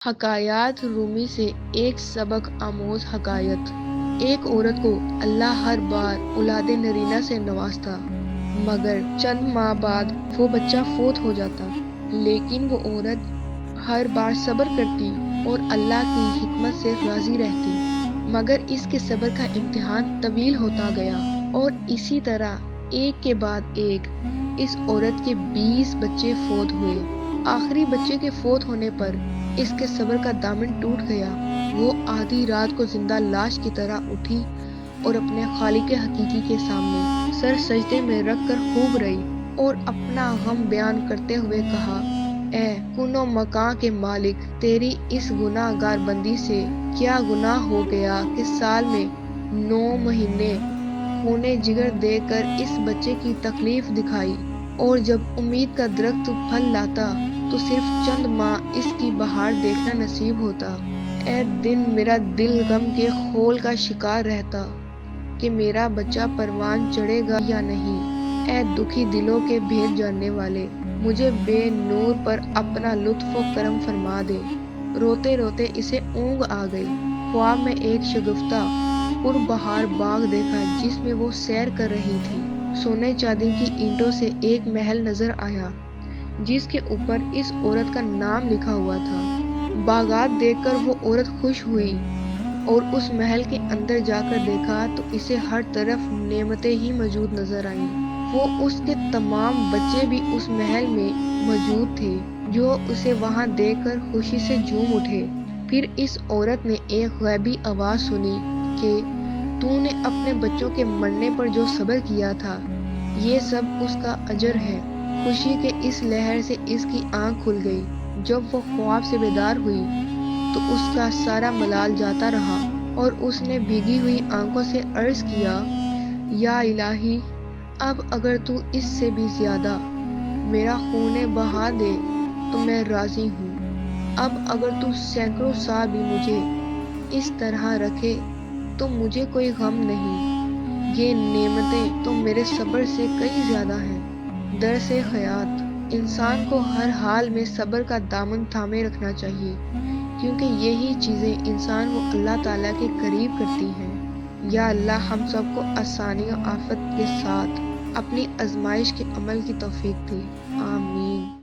حکایات رومی سے ایک سبق آموز حکایت۔ ایک عورت کو اللہ ہر بار اولاد نرینہ سے نوازتا، مگر چند ماہ بعد وہ بچہ فوت ہو جاتا۔ لیکن وہ عورت ہر بار صبر کرتی اور اللہ کی حکمت سے راضی رہتی، مگر اس کے صبر کا امتحان طویل ہوتا گیا اور اسی طرح ایک کے بعد ایک اس عورت کے 20 بچے فوت ہوئے۔ آخری بچے کے فوت ہونے پر اس کے صبر کا دامن ٹوٹ گیا۔ وہ آدھی رات کو زندہ لاش کی طرح اٹھی اور اپنے خالق حقیقی کے سامنے سر سجدے میں رکھ کر خوب رئی اور اپنا غم بیان کرتے ہوئے کہا، اے کون و مکان کے مالک، تیری اس گناہ گار بندی سے کیا گناہ ہو گیا کہ سال میں 9 مہینے خونے جگر دے کر اس بچے کی تکلیف دکھائی، اور جب امید کا درخت پھل لاتا تو صرف چند ماہ اس کی بہار دیکھنا نصیب ہوتا۔ اے دن میرا دل غم کے خول کا شکار رہتا کہ میرا بچہ پروان چڑھے گا یا نہیں۔ اے دکھی دلوں کے بھید جاننے والے، مجھے بے نور پر اپنا لطف و کرم فرما دے۔ روتے روتے اسے اونگ آ گئی۔ خواب میں ایک شگفتہ پربہار باغ دیکھا جس میں وہ سیر کر رہی تھی۔ سونے چاندی کی اینٹوں سے ایک محل نظر آیا جس کے اوپر اس عورت کا نام لکھا ہوا تھا۔ باغات دیکھ کر وہ عورت خوش ہوئی اور اس محل کے اندر جا کر دیکھا تو اسے ہر طرف نعمتیں ہی موجود نظر آئیں۔ وہ اس کے تمام بچے بھی اس محل میں موجود تھے جو اسے وہاں دیکھ کر خوشی سے جھوم اٹھے۔ پھر اس عورت نے ایک غیبی آواز سنی کہ تو نے اپنے بچوں کے مرنے پر جو صبر کیا تھا، یہ سب اس کا اجر ہے۔ خوشی کے اس لہر سے اس کی آنکھ کھل گئی۔ جب وہ خواب سے بیدار ہوئی تو اس کا سارا ملال جاتا رہا اور اس نے بھیگی ہوئی آنکھوں سے عرض کیا، یا الہی، اب اگر تو اس سے بھی زیادہ میرا خون بہا دے تو میں راضی ہوں۔ اب اگر تو سینکڑوں سال بھی مجھے اس طرح رکھے تو مجھے کوئی غم نہیں۔ یہ نعمتیں تو میرے صبر سے کئی زیادہ ہیں۔ درس حیات: انسان کو ہر حال میں صبر کا دامن تھامے رکھنا چاہیے، کیونکہ یہی چیزیں انسان کو اللہ تعالیٰ کے قریب کرتی ہیں۔ یا اللہ ہم سب کو آسانی و آفت کے ساتھ اپنی آزمائش کے عمل کی توفیق دے، آمین۔